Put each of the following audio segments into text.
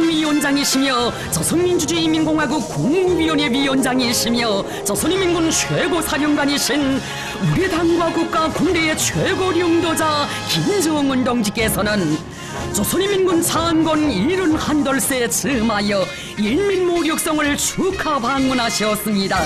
위원장이시며 조선민주주의인민공화국 국무위원회 위원장이시며 조선인민군 최고사령관이신 우리 당과 국가 군대의 최고領導자 김정은 동지께서는 조선인민군 창건 71돌세 즈음하여 인민모욕성을 축하 방문하셨습니다.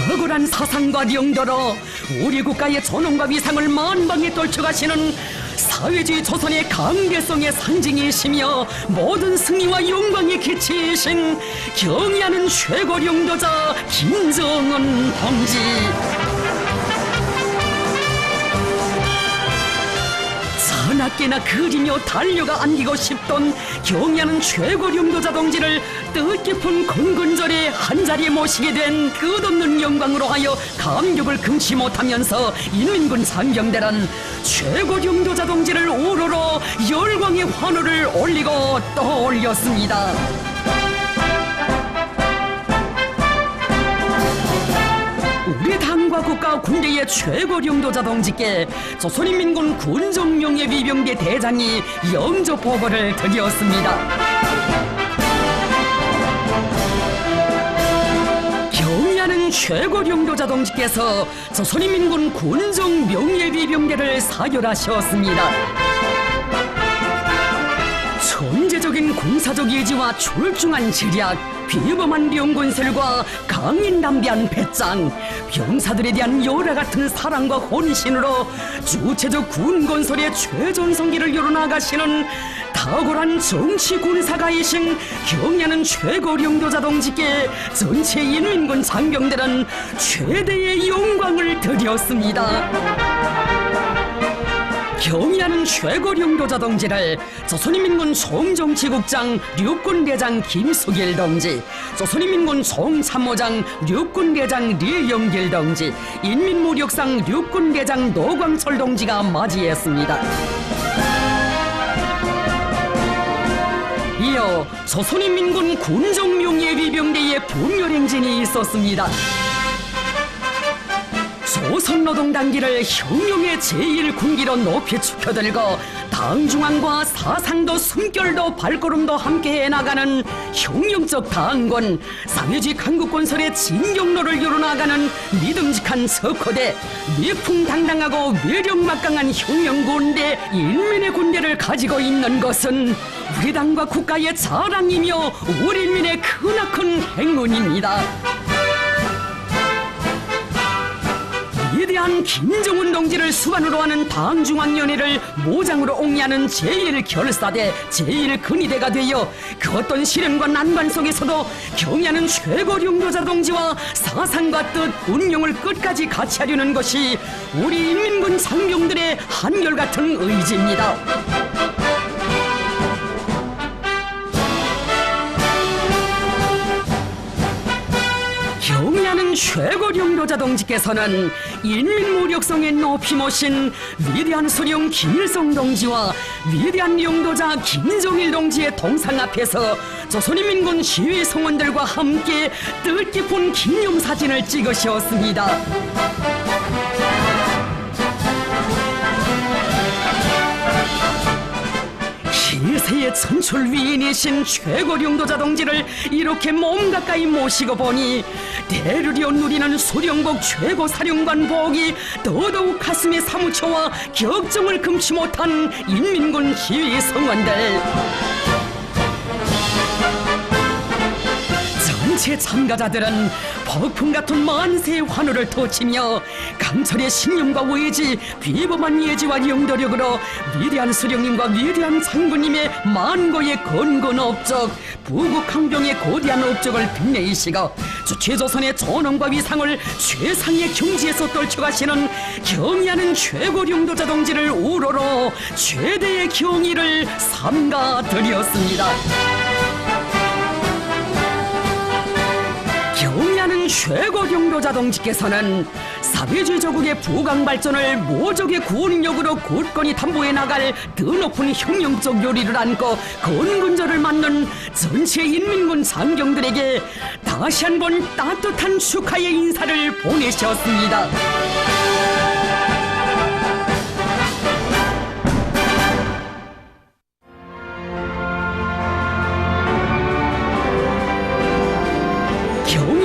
탁월한 사상과 용도로 우리 국가의 존엄과 위상을 만방에 떨쳐가시는 사회주의 조선의 강대성의 상징이시며 모든 승리와 영광의 기치이신 경의하는 최고領導자 김정은 동지. 산악계나 그리며 달려가 안기고 싶던 경의하는 최고領導자 동지를 뜻깊은 건근절에 한자리에 모시게 된 끝없는 영광으로 하여 감격을 금치 못하면서 인민군 상경대란 최고領導자 동지를 우러러 열광의 환호를 올리고 또 올렸습니다. 우리 당과 국가 군대의 최고領導자 동지께 조선인민군 군정명예위병대 대장이 영접 보고를 드렸습니다. 경의하는 최고領導자 동지께서 조선인민군 군정명예위병대를 사열하셨습니다. 천재적인 군사적 예지와 출중한 지략, 비범한 병건설과 강인담대한 배짱, 병사들에 대한 열화 같은 사랑과 혼신으로 주체적 군건설의 최전성기를 이뤄나가시는 탁월한 정치 군사가이신 경의하는 최고領導자 동지께 전체 인민군 장병들은 최대의 영광을 드렸습니다. 경의하는 최고領導자 동지를 조선인민군 총정치국장 육군대장 김수길 동지, 조선인민군 총참모장 육군대장 류영길 동지, 인민모력상 육군대장 노광철 동지가 맞이했습니다. 이어 조선인민군 군정명예위병대의 분열행진이 있었습니다. 조선노동당기를 혁명의 제1군기로 높이 축혀들고 당중앙과 사상도 숨결도 발걸음도 함께 해나가는 혁명적 당권, 사회주의 강국건설의 진경로를 이뤄나가는 믿음직한 석호대, 위풍당당하고 위력막강한 혁명군대, 인민의 군대를 가지고 있는 것은 우리 당과 국가의 자랑이며 우리 인민의 크나큰 행운입니다. 위대한 김정은 동지를 수반으로 하는 당중앙위원회를 모장으로 옹이하는 제1결사대, 제1근위대가 되어 그 어떤 시련과 난관 속에서도 경의하는 최고領導자 동지와 사상과 뜻, 운명을 끝까지 같이 하려는 것이 우리 인민군 장병들의 한결같은 의지입니다. 경의하는 최고領導자 동지께서는 인민모력성에 높이 모신 위대한 수령 김일성 동지와 위대한領導자 김정일 동지의 동상 앞에서 조선인민군 시위 성원들과 함께 뜻깊은 기념사진을 찍으셨습니다. 기세의 천출 위인이신 최고領導자 동지를 이렇게 몸 가까이 모시고 보니 대르리온 누리는 수령국 최고 사령관복이 더더욱 가슴에 사무쳐와 격정을 금치 못한 인민군 시위 성원들. 전체 참가자들은 폭풍 같은 만세의 환호를 터치며 강철의 신념과 의지, 비범한 예지와 영도력으로 위대한 수령님과 위대한 장군님의 만고의 건건 업적, 부국항병의 거대한 업적을 빛내시고 최조선의 존엄과 위상을 최상의 경지에서 떨쳐가시는 경의하는 최고領導자 동지를 우러러 최대의 경의를 삼가드렸습니다. 경의하는 최고領導자 동지께서는 사회주의 조국의 부강 발전을 모적의 구원력으로 굳건히 담보해 나갈 더 높은 혁명적 요리를 안고 건군절을 맞는 전체 인민군 장병들에게 다시 한번 따뜻한 축하의 인사를 보내셨습니다.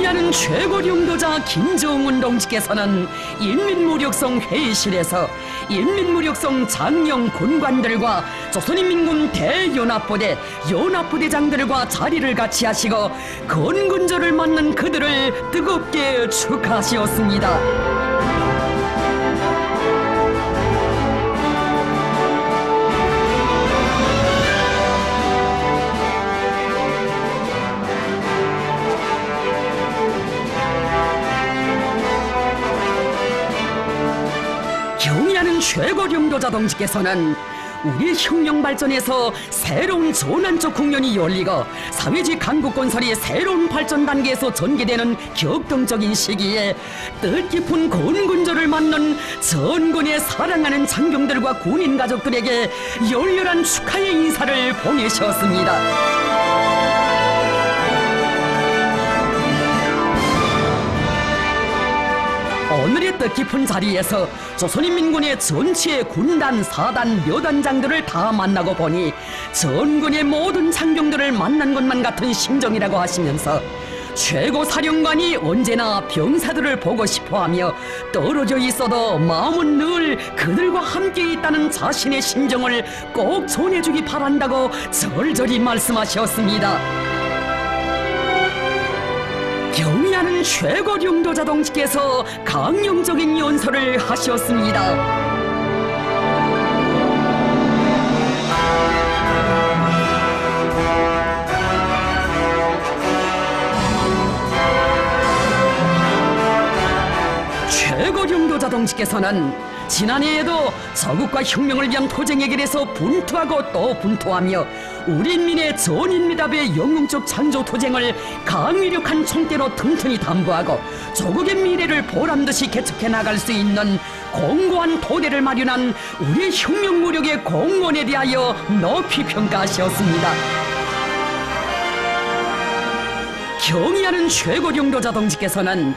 경의하는 최고 용도자 김정은 동지께서는 인민무력성 회의실에서 인민무력성 장령 군관들과 조선인민군 대연합부대 연합부대장들과 자리를 같이 하시고 건군절을 맞는 그들을 뜨겁게 축하하시었습니다. 경의하는 최고 용도자 동지께서는 우리 혁명 발전에서 새로운 전환적 국면이 열리고 사회주의 강국 건설이 새로운 발전 단계에서 전개되는 격동적인 시기에 뜻깊은 건군절을 맞는 전군의 사랑하는 장병들과 군인 가족들에게 열렬한 축하의 인사를 보내셨습니다. 오늘의 뜻깊은 자리에서 조선인민군의 전체 군단, 사단, 묘단장들을 다 만나고 보니 전군의 모든 장병들을 만난 것만 같은 심정이라고 하시면서 최고 사령관이 언제나 병사들을 보고 싶어하며 떨어져 있어도 마음은 늘 그들과 함께 있다는 자신의 심정을 꼭 전해주기 바란다고 절절히 말씀하셨습니다. 경의하는 최고 용도자 동지께서 강령적인 연설을 하셨습니다. 최고 용도자 동지께서는 지난해에도 저국과 혁명을 위한 투쟁의 길에서 분투하고 또 분투하며 우리 인민의 전인미답의 영웅적 창조 투쟁을 강위력한 총대로 튼튼히 담보하고 조국의 미래를 보람듯이 개척해 나갈 수 있는 공고한 토대를 마련한 우리 혁명 무력의 공헌에 대하여 높이 평가하셨습니다. 경의하는 최고 용도자 동지께서는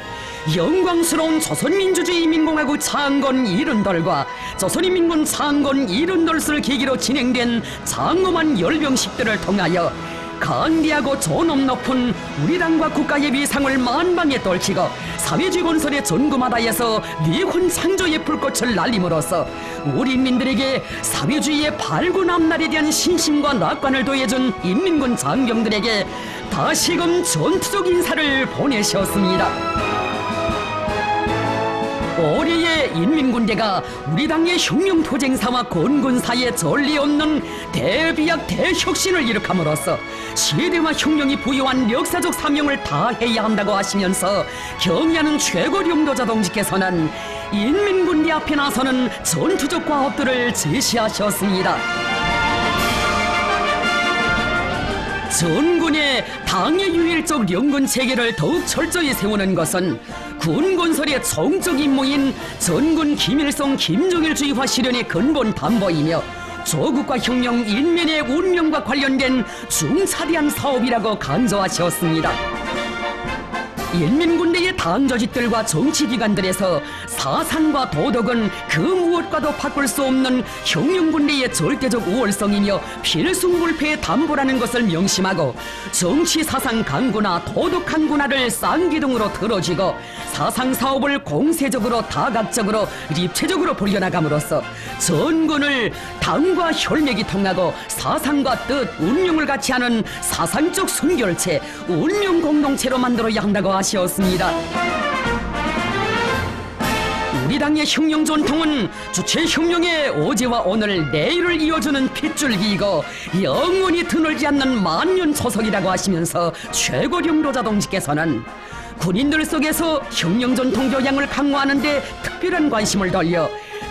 영광스러운 조선민주주의 인민공화국 창건 70돌과 조선인민군 창건 70돌을 계기로 진행된 장엄한 열병식들을 통하여 강대하고 존엄 높은 우리 당과 국가의 위상을 만방에 떨치고 사회주의 건설의 전구마다에서 미훈 창조의 불꽃을 날림으로써 우리 인민들에게 사회주의의 발군 앞날에 대한 신심과 낙관을 더해준 인민군 장병들에게 다시금 전투적 인사를 보내셨습니다. 올해의 인민군대가 우리 당의 혁명투쟁사와 건군사의 전리 없는 대비약 대혁신을 일으킴으로써 시대와 혁명이 부여한 역사적 사명을 다해야 한다고 하시면서 경의하는 최고 용도자 동지께서는 인민군대 앞에 나서는 전투적 과업들을 제시하셨습니다. 전군의 당의 유일적 영군 체계를 더욱 철저히 세우는 것은 군 건설의 총적 임무인 전군 김일성 김정일주의화 실현의 근본 담보이며 조국과 혁명 인민의 운명과 관련된 중차대한 사업이라고 강조하셨습니다. 인민군대의 당조직들과 정치기관들에서 사상과 도덕은 그 무엇과도 바꿀 수 없는 혁명군대의 절대적 우월성이며 필승불패의 담보라는 것을 명심하고 정치사상 강구나 도덕 강구나를 쌍기둥으로 들어쥐고 사상사업을 공세적으로 다각적으로 입체적으로 벌려나감으로써 전군을 당과 혈맥이 통하고 사상과 뜻, 운명을 같이 하는 사상적 순결체, 운명 공동체로 만들어야 한다고 하셨습니다. 우리 당의 혁명 전통은 주체 혁명의 어제와 오늘, 내일을 이어주는 핏줄기이고 영원히 드늘지 않는 만년 초석이라고 하시면서 최고 용도자 동지께서는 군인들 속에서 혁명 전통 교양을 강화하는 데 특별한 관심을 돌려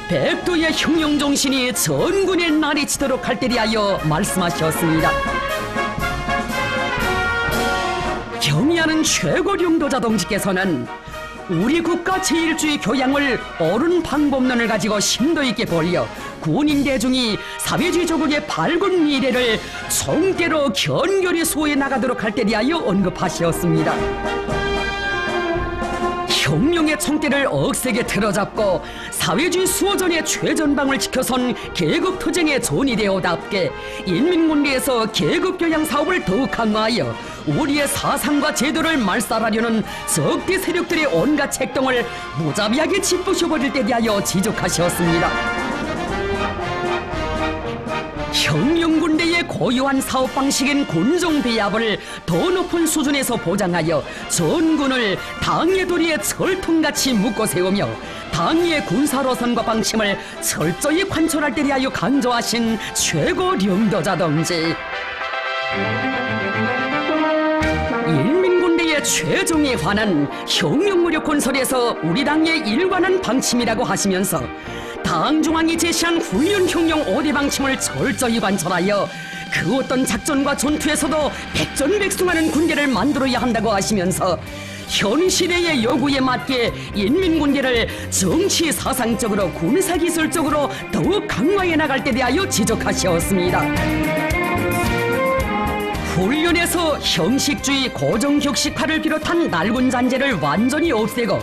백도의 혁명 정신이 전군의 날이 치도록 할 때 대하여 말씀하셨습니다. 경의하는 최고 용도자 동지께서는 우리 국가 제1주의 교양을 옳은 방법론을 가지고 심도 있게 벌려 군인 대중이 사회주의 조국의 밝은 미래를 총대로 견고히 수호해 나가도록 할 때 대하여 언급하셨습니다. 혁명의 총대를 억세게 틀어잡고 사회주의 수호전의 최전방을 지켜선 계급투쟁의 존이 되어답게 인민군대에서 계급교양 사업을 더욱 강화하여 우리의 사상과 제도를 말살하려는 적대 세력들의 온갖 책동을 무자비하게 짓부셔버릴 때 대하여 지적하셨습니다. 혁명군대의 고유한 사업 방식인 군종배합을 더 높은 수준에서 보장하여 전군을 당의 도리에 철통같이 묶어 세우며 당의 군사로선과 방침을 철저히 관철할 때 대하여 강조하신 최고領導者 동지. 인민군대의 최종에 관한 혁명무력 건설에서 우리 당의 일관한 방침이라고 하시면서 당 중앙이 제시한 훈련 혁명 5대 방침을 철저히 관철하여 그 어떤 작전과 전투에서도 백전백승하는 군대를 만들어야 한다고 하시면서 현 시대의 요구에 맞게 인민군대를 정치 사상적으로 군사기술적으로 더욱 강화해 나갈 때 대하여 지적하셨습니다. 훈련에서 형식주의 고정격식화를 비롯한 낡은 잔재를 완전히 없애고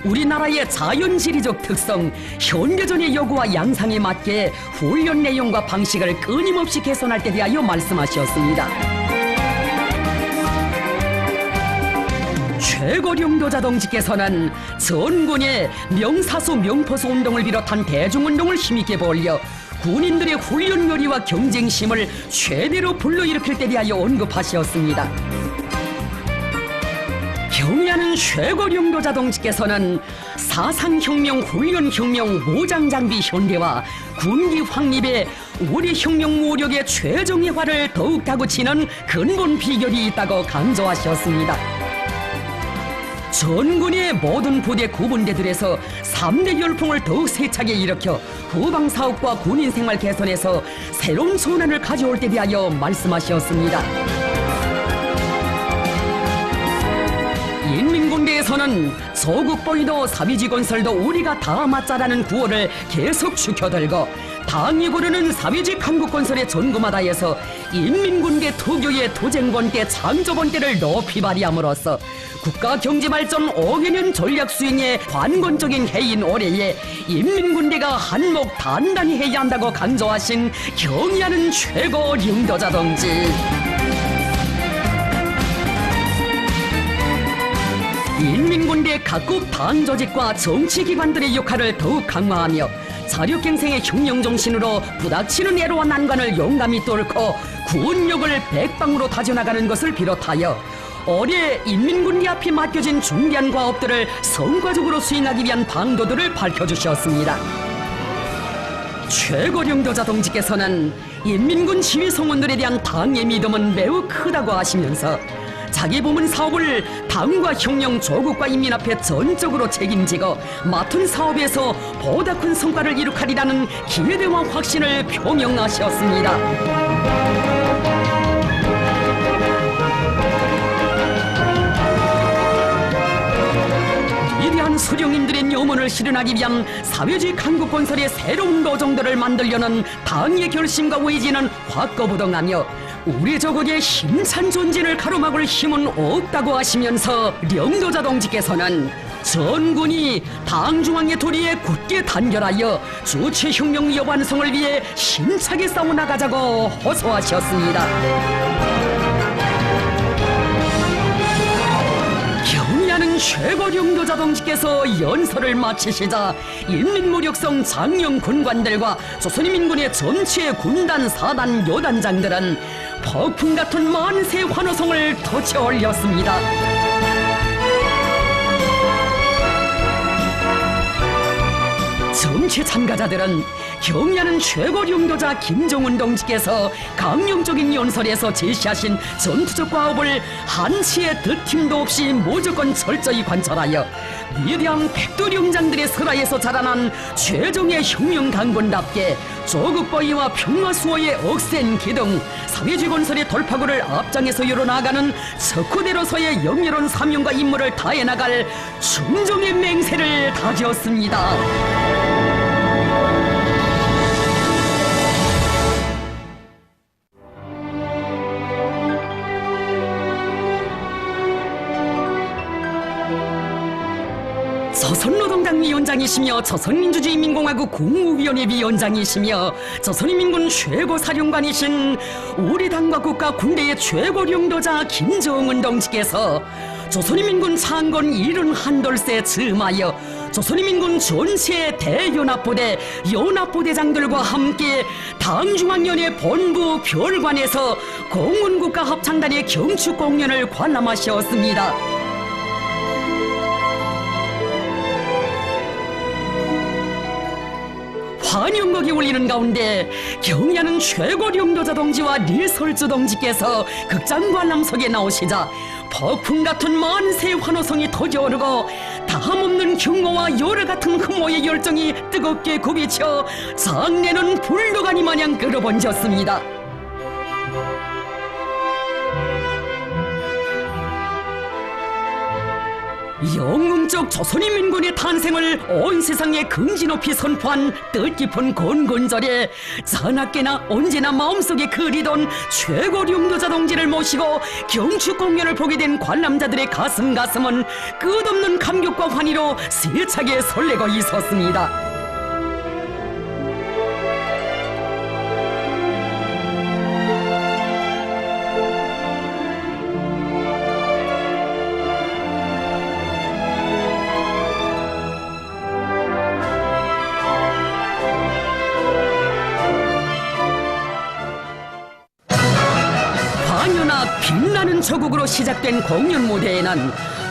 우리나라의 자연지리적 특성, 현대전의 요구와 양상에 맞게 훈련 내용과 방식을 끊임없이 개선할 때 대하여 말씀하셨습니다. 최고領導者 동지께서는 전군의 명사수 명포수 운동을 비롯한 대중운동을 힘있게 벌려 군인들의 훈련 요리와 경쟁심을 최대로 불러일으킬 때 대하여 언급하셨습니다. 경의하는 최고領導者 동지께서는 사상혁명, 훈련혁명, 무장장비 현대화, 군기 확립에 우리 혁명무력의 최정예화를 더욱 다구치는 근본 비결이 있다고 강조하셨습니다. 전군의 모든 부대 구분대들에서 3대 열풍을 더욱 세차게 일으켜 후방사업과 군인생활 개선에서 새로운 전환을 가져올 때 대하여 말씀하셨습니다. 인민군대에서는 조국보위도 사비지 건설도 우리가 다 맞자라는 구호를 계속 지켜들고 당이 부르는 사비지 강국건설의 전구마다에서 인민군대 특유의 투쟁본대 창조본대를 높이 발휘함으로써 국가경제발전 5개년 전략 수행의 관건적인 해인 올해에 인민군대가 한몫 단단히 해야 한다고 강조하신 경의하는 최고領導者 동지. 인민군대 각급 당조직과 정치기관들의 역할을 더욱 강화하며 자력갱생의 혁명정신으로 부닥치는 애로와 난관을 용감히 뚫고 군력을 백방으로 다져나가는 것을 비롯하여 올해 인민군대 앞에 맡겨진 중대한 과업들을 성과적으로 수행하기 위한 방도들을 밝혀주셨습니다. 최고領導者 동지께서는 인민군 지휘성원들에 대한 당의 믿음은 매우 크다고 하시면서 자기 부문 사업을 당과 혁명, 조국과 인민 앞에 전적으로 책임지고 맡은 사업에서 보다 큰 성과를 이룩하리라는 기대와 확신을 표명하셨습니다. 위대한 수령님들의 염원을 실현하기 위한 사회주의 강국건설의 새로운 노정들을 만들려는 당의 결심과 의지는 확고부동하며 우리 조국의 힘찬 존재를 가로막을 힘은 없다고 하시면서領導者 동지께서는 전군이 당 중앙의 도리에 굳게 단결하여 주체혁명 여완성을 위해 힘차게 싸워나가자고 호소하셨습니다. 경의하는 최고領導者 동지께서 연설을 마치시자 인민무력성 장령 군관들과 조선인민군의 전체 군단, 사단, 여단장들은 폭풍 같은 만세 환호성을 터쳐 올렸습니다. 정치 참가자들은 경의하는 최고領導者 김정은 동지께서 강령적인 연설에서 제시하신 전투적 과업을 한치의 득팀도 없이 무조건 철저히 관철하여 위대한 백두령장들의 설화에서 자라난 최종의 혁명 강군답게 조국보위와 평화수호의 억센 기둥, 사회주의 건설의 돌파구를 앞장에서 열어나가는 석호대로서의 영예로운 사명과 임무를 다해나갈 충정의 맹세를 다지었습니다. 조선노동당 위원장이시며 조선민주주의인민공화국 국무위원회 위원장이시며 조선인민군 최고사령관이신 우리 당과 국가 군대의 최고領導자 김정은 동지께서 조선인민군 창건 71돌세 즈음하여 조선인민군 전체 대연합부대 연합부대장들과 함께 당중앙위원회 본부 별관에서 공군국가합창단의 경축공연을 관람하셨습니다. 환영곡이 울리는 가운데 경의하는 최고領導자 동지와 리설주 동지께서 극장 관람석에 나오시자 폭풍 같은 만세 환호성이 터져오르고 다함없는 경호와 열애 같은 흠모의 열정이 뜨겁게 굽이쳐 장내는 불도가니 마냥 끌어번졌습니다. 영웅적 조선인민군의 탄생을 온 세상에 긍지 높이 선포한 뜻깊은 건건절에 자나깨나 언제나 마음속에 그리던 최고領導자 동지를 모시고 경축공연을 보게 된 관람자들의 가슴은 끝없는 감격과 환희로 세차게 설레고 있었습니다. 빛나는 조국으로 시작된 공연 무대에는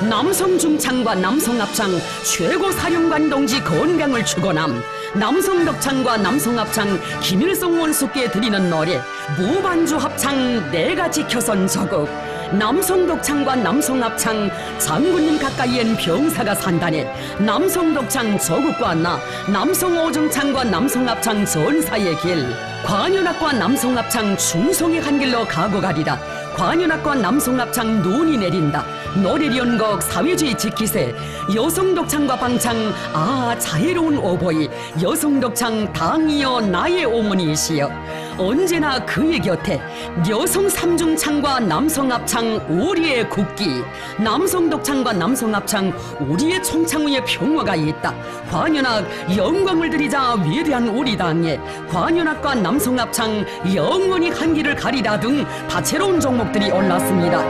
남성 중창과 남성 합창 최고 사령관 동지 건강을 축원함, 남성 덕창과 남성 합창 김일성 원수께 드리는 노래, 무반주 합창 내가 지켜선 조국, 남성 덕창과 남성 합창 장군님 가까이엔 병사가 산다네, 남성 덕창 조국과 나, 남성 오중창과 남성 합창 전사의 길, 관현악과 남성 합창 충성의 한 길로 가고 가리라, 관현악과 남성 합창 눈이 내린다, 노래연곡 사회주의 지키세, 여성 독창과 방창 아 자애로운 오보이, 여성 독창 당이여 나의 어머니이시여, 언제나 그의 곁에 여성 삼중창과 남성 합창 우리의 국기, 남성 독창과 남성 합창 우리의 총창 위에 평화가 있다. 관현악 영광을 드리자 위대한 우리 당에, 관현악과 남성 합창 영원히 한 길을 가리라 등 다채로운 종목들이 올랐습니다.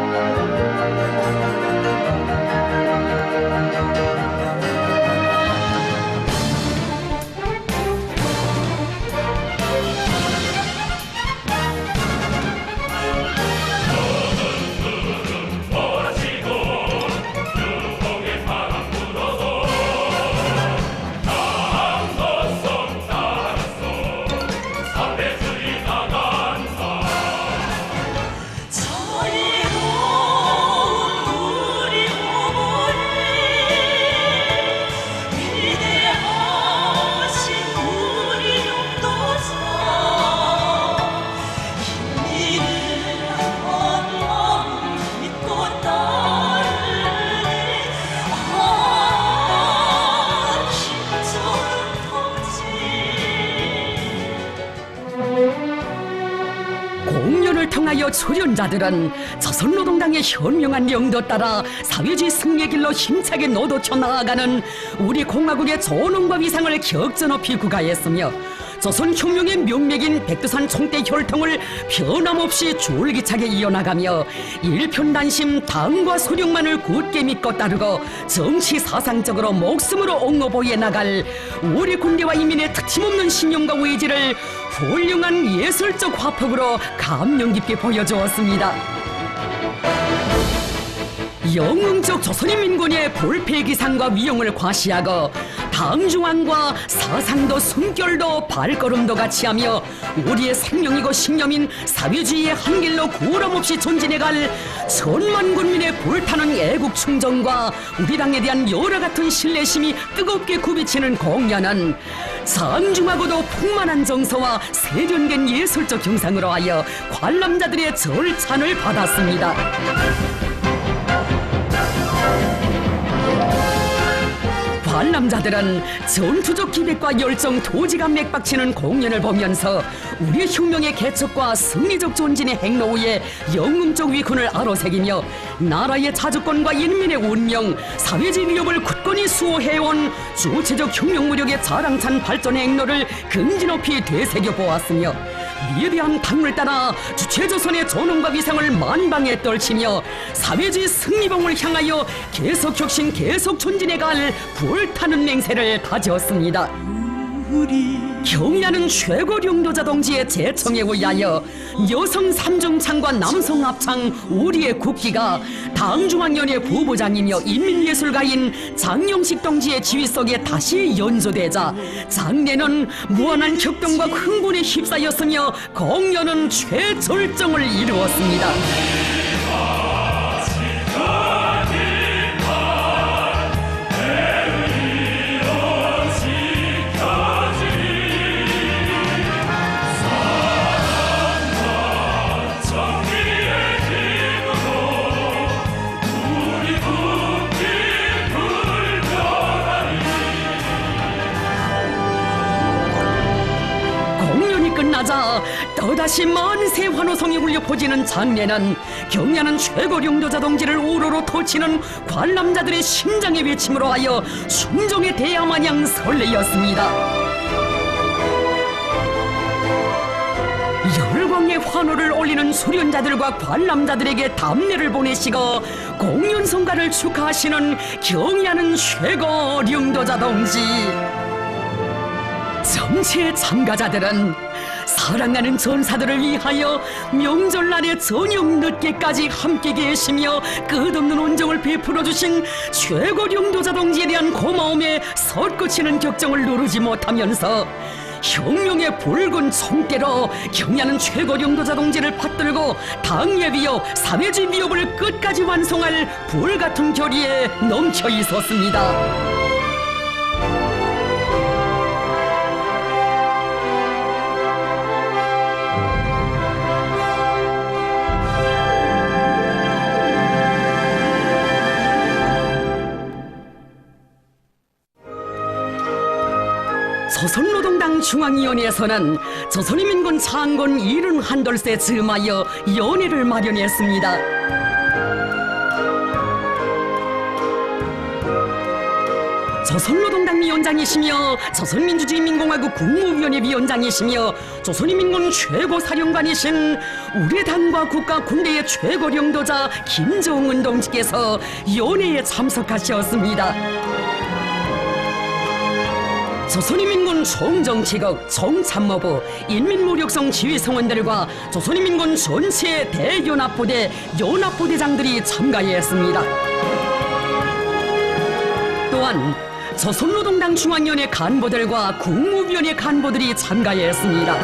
공연을 통하여 출연자들은 조선노동당의 현명한 영도 따라 사회주의 승리의 길로 힘차게 노도쳐 나아가는 우리 공화국의 존엄과 위상을 격전높이 구가했으며 조선혁명의 명맥인 백두산 총대 혈통을 변함없이 줄기차게 이어나가며 일편단심 당과 소령만을 굳게 믿고 따르고 정치 사상적으로 목숨으로 옹호보해 나갈 우리 군대와 인민의 특침없는 신념과 의지를 훌륭한 예술적 화법으로 감명 깊게 보여주었습니다. 영웅적 조선인민군의 볼폐기상과 위용을 과시하고 당중앙과 사상도 숨결도 발걸음도 같이 하며 우리의 생명이고 신념인 사회주의의 한 길로 구름없이 전진해갈 천만 군민의 불타는 애국 충정과 우리 당에 대한 여러 같은 신뢰심이 뜨겁게 굽이치는 공연은 장중하고도 풍만한 정서와 세련된 예술적 경상으로 하여 관람자들의 절찬을 받았습니다. 관람자들은 전투적 기백과 열정, 도지가 맥박치는 공연을 보면서 우리 혁명의 개척과 승리적 존진의 행로에 영웅적 위훈을 아로새기며 나라의 자주권과 인민의 운명, 사회주의 위협을 굳건히 수호해온 주체적 혁명 무력의 자랑찬 발전 행로를 긍지 높이 되새겨보았으며 위대한 당을 따라 주체조선의 존엄과 위상을 만방에 떨치며 사회주의 승리봉을 향하여 계속 혁신, 계속 존진해 갈 불타는 맹세를 다졌습니다. 경의하는 최고領導자 동지의 제청에 의하여 여성 삼중창과 남성 합창 우리의 국기가 당중앙위원회 부부장이며 인민예술가인 장영식 동지의 지휘 속에 다시 연주되자 장례는 무한한 격동과 흥분에 휩싸였으며 공연은 최절정을 이루었습니다. 끝나자 또다시 만세 환호성이 울려 퍼지는 장례는 경의하는 최고領導자 동지를 우러러 터치는 관람자들의 심장의 외침으로 하여 순종의 대야마냥 설레었습니다. 열광의 환호를 올리는 수련자들과 관람자들에게 답례를 보내시고 공연 성과를 축하하시는 경의하는 최고領導자 동지. 전체 참가자들은 사랑하는 전사들을 위하여 명절날에 저녁 늦게까지 함께 계시며 끝없는 온정을 베풀어주신 최고領導자 동지에 대한 고마움에 솟구치는 격정을 누르지 못하면서 혁명의 붉은 총대로 경의하는 최고領導자 동지를 받들고 당의 위협, 사회주의 위협을 끝까지 완성할 불같은 결의에 넘쳐 있었습니다. 조선노동당 중앙위원회에서는 조선인민군 창건 71돌세 즈음하여 연회를 마련했습니다. 조선노동당 위원장이시며 조선민주주의인민공화국 국무위원회 위원장이시며 조선인민군 최고사령관이신 우리 당과 국가 군대의 최고領導자 김정은 동지께서 연회에 참석하셨습니다. 조선인민군 총정치국, 총참모부, 인민무력성 지휘성원들과 조선인민군 전체 대연합부대, 연합부대장들이 참가했습니다. 또한 조선노동당 중앙위원회 간부들과 국무위원회 간부들이 참가했습니다.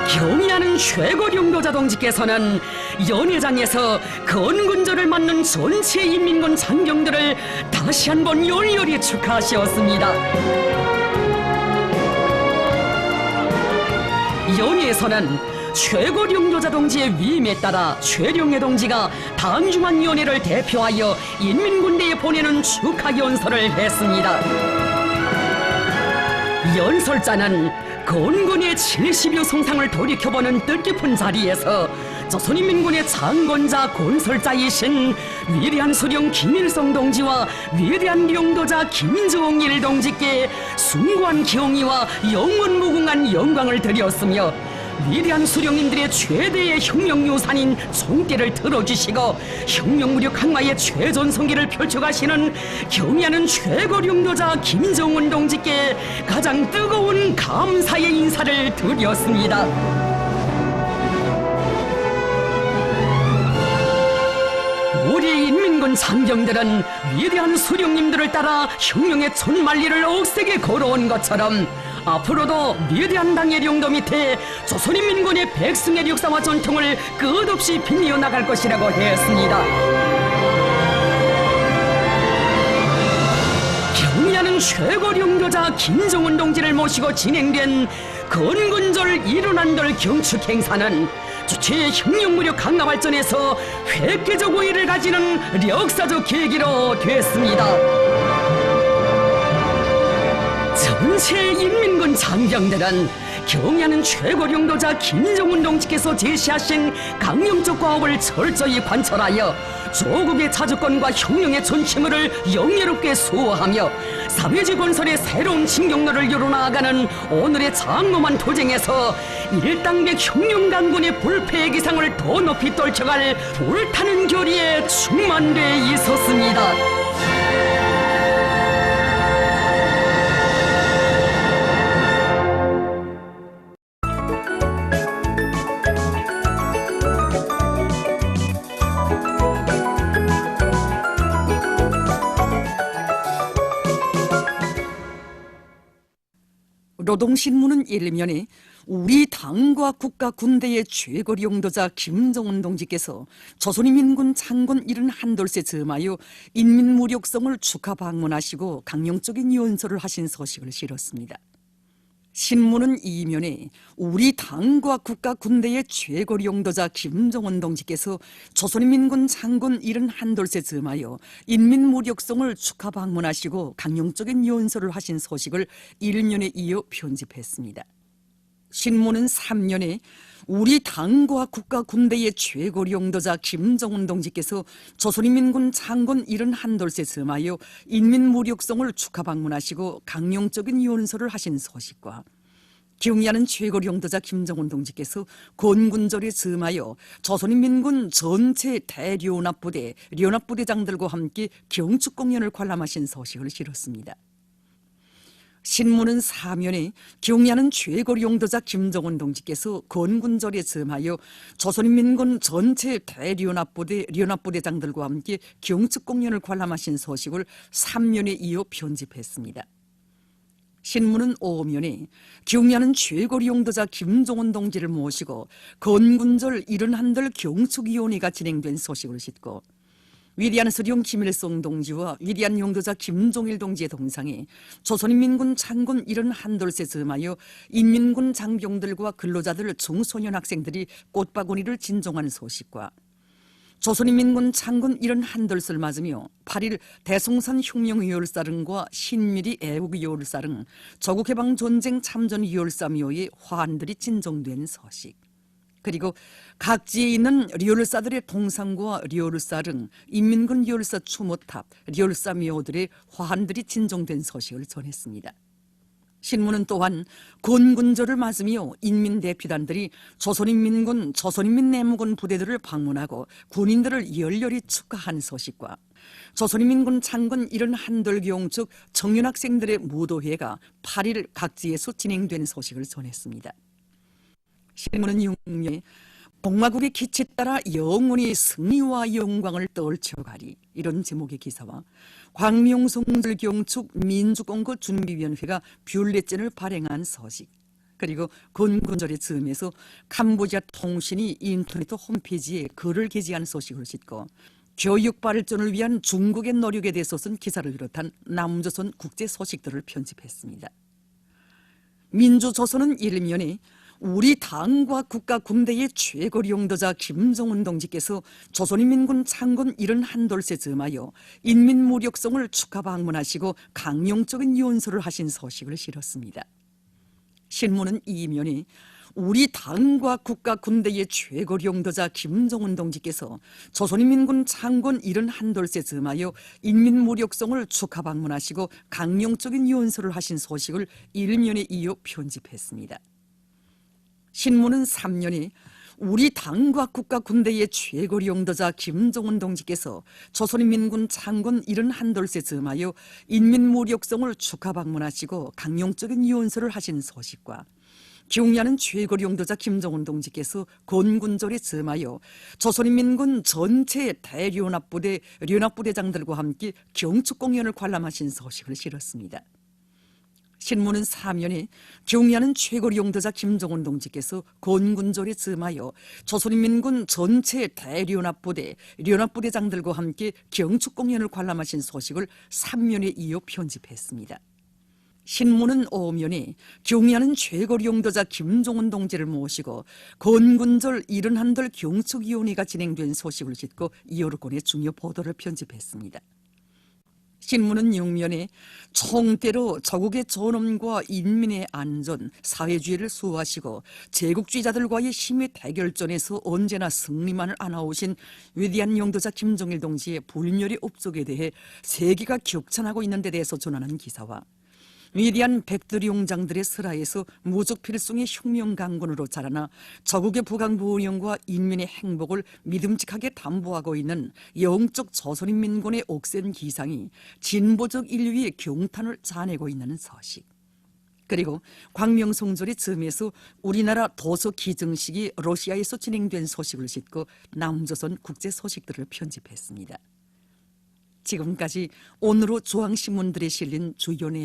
경의하는 최고領導자 동지께서는 연회장에서 건군절을 맞는 전체 인민군 장병들을 다시 한번 열렬히 축하하셨습니다. 연회에서는 최고領導자 동지의 위임에 따라 최룡해 동지가 당중앙위원회를 대표하여 인민군대에 보내는 축하 연설을 했습니다. 연설자는 건군의 70여 성상을 돌이켜보는 뜻깊은 자리에서 조선인민군의 창건자 건설자이신 위대한 수령 김일성 동지와 위대한領導자 김정일 동지께 숭고한 경의와 영원무궁한 영광을 드렸으며 위대한 수령님들의 최대의 혁명유산인 총대를 들어주시고 혁명무력 강화의 최전성기를 펼쳐가시는 경의하는 최고領導자 김정은 동지께 가장 뜨거운 감사의 인사를 드렸습니다. 우리 인민군 장병들은 위대한 수령님들을 따라 혁명의 천만리를 억세게 걸어온 것처럼 앞으로도 위대한 당의領導밑에 조선인민군의 백승의 역사와 전통을 끝없이 빛내어 나갈 것이라고 했습니다. 경의하는 최고領導자 김정은 동지를 모시고 진행된 건군절 일흔한돌 경축 행사는 주체 혁명무력 강화 발전에서 획기적 우위를 가지는 역사적 계기로 됐습니다. 전체 인민군 장병들은 경의하는 최고領導자 김정은 동지께서 제시하신 강령적 과업을 철저히 관철하여 조국의 자주권과 혁명의 전체물을 영예롭게 수호하며 사회주의 건설의 새로운 진경로를 열어나가는 오늘의 장엄한 도쟁에서 일당백 혁명 강군의 불패의 기상을 더 높이 떨쳐갈 불타는 결의에 충만돼 있었습니다. 노동신문은 일면에 우리 당과 국가 군대의 최고領導자 김정은 동지께서 조선인민군 창군 71돌세 즈음하여 인민무력성을 축하 방문하시고 강령적인 연설을 하신 소식을 실었습니다. 신문은 이면에 우리 당과 국가 군대의 최고領導자 김정은 동지께서 조선인민군 창군 71돌세 즈음하여 인민무력성을 축하 방문하시고 강령적인 연설을 하신 소식을 일면에 이어 편집했습니다. 신문은 3년에 우리 당과 국가 군대의 최고領導자 김정은 동지께서 조선인민군 창군 71돌세 즈음하여 인민무력성을 축하 방문하시고 강령적인 연설을 하신 소식과 경의하는 최고領導자 김정은 동지께서 건군절에 즈음하여 조선인민군 전체 대련합부대, 연합부대장들과 함께 경축공연을 관람하신 소식을 실었습니다. 신문은 사면에 경의하는 최고領導자 김정은 동지께서 건군절에 즈음하여 조선인민군 전체 대련합부대, 연합부대장들과 함께 경축공연을 관람하신 소식을 3면에 이어 편집했습니다. 신문은 5면에 경의하는 최고領導자 김정은 동지를 모시고 건군절 71돌 경축위원회가 진행된 소식을 싣고 위대한 수령 김일성 동지와 위대한 용도자 김종일 동지의 동상에 조선인민군 창군 71돌세 즈음하여 인민군 장병들과 근로자들 중소년 학생들이 꽃바구니를 진종하는 소식과 조선인민군 창군 71돌세를 맞으며 8일 대송산 혁명유월사릉과 신미리 애국유월사릉, 조국해방전쟁 참전유월사묘에 화환들이 진종된 소식, 그리고 각지에 있는 리얼사들의 동상과 리얼사릉, 인민군 리얼사 추모탑, 리얼사묘들의 화환들이 진종된 소식을 전했습니다. 신문은 또한 건군절을 맞으며 인민대피단들이 조선인민군, 조선인민내무군 부대들을 방문하고 군인들을 열렬히 축하한 소식과 조선인민군 창군 71돌 경축 청년학생들의 무도회가 8일 각지에서 진행된 소식을 전했습니다. 신문은 6면에 공화국의 기치에 따라 영원히 승리와 영광을 떨쳐가리, 이런 제목의 기사와 광명성절 경축 민주공고 준비위원회가 뷰레틴을 발행한 소식, 그리고 건군절의 즈음에서 캄보디아 통신이 인터넷 홈페이지에 글을 게재한 소식을 싣고 교육 발전을 위한 중국의 노력에 대해서 쓴 기사를 비롯한 남조선 국제 소식들을 편집했습니다. 민주조선은 일면에 우리 당과 국가 군대의 최고領導자 김정은 동지께서 조선인민군 창군 71돌세 즈음하여 인민무력성을 축하 방문하시고 강령적인 연설을 하신 소식을 실었습니다. 신문은 이면에 우리 당과 국가 군대의 최고領導자 김정은 동지께서 조선인민군 창군 71돌세 즈음하여 인민무력성을 축하 방문하시고 강령적인 연설을 하신 소식을 일면에 이어 편집했습니다. 신문은 3년에 우리 당과 국가 군대의 최고領導자 김정은 동지께서 조선인민군 창군 71돌세 즈음하여 인민무력성을 축하 방문하시고 강령적인 연설을 하신 소식과 경의하는 최고領導자 김정은 동지께서 건군절에 즈음하여 조선인민군 전체 대련합부대, 연합부대장들과 함께 경축공연을 관람하신 소식을 실었습니다. 신문은 사면에 경의하는 최고領導자 김정은 동지께서 건군절에 즈음하여 조선인민군 전체 대련합부대, 연합부대장들과 함께 경축공연을 관람하신 소식을 3면에 이어 편집했습니다. 신문은 오면에 경의하는 최고리 용도자 김종은 동지를 모시고 건군절 71돌 경축위원회가 진행된 소식을 싣고 여론권의 중요 보도를 편집했습니다. 신문은 육면에 총대로 조국의 존엄과 인민의 안전, 사회주의를 수호하시고 제국주의자들과의 힘의 대결전에서 언제나 승리만을 안아오신 위대한 용도자 김정일 동지의 불멸의 업적에 대해 세계가 격찬하고 있는 데 대해서 전하는 기사와 위대한 백두리 용장들의 슬하에서 무적필승의 혁명강군으로 자라나 조국의 부강부운영과 인민의 행복을 믿음직하게 담보하고 있는 영적 조선인민군의 옥센 기상이 진보적 인류의 경탄을 자아내고 있는 소식, 그리고 광명성절의 즈음에서 우리나라 도서 기증식이 러시아에서 진행된 소식을 싣고 남조선 국제 소식들을 편집했습니다. 지금까지 오늘로 조항신문들에 실린 주요 내용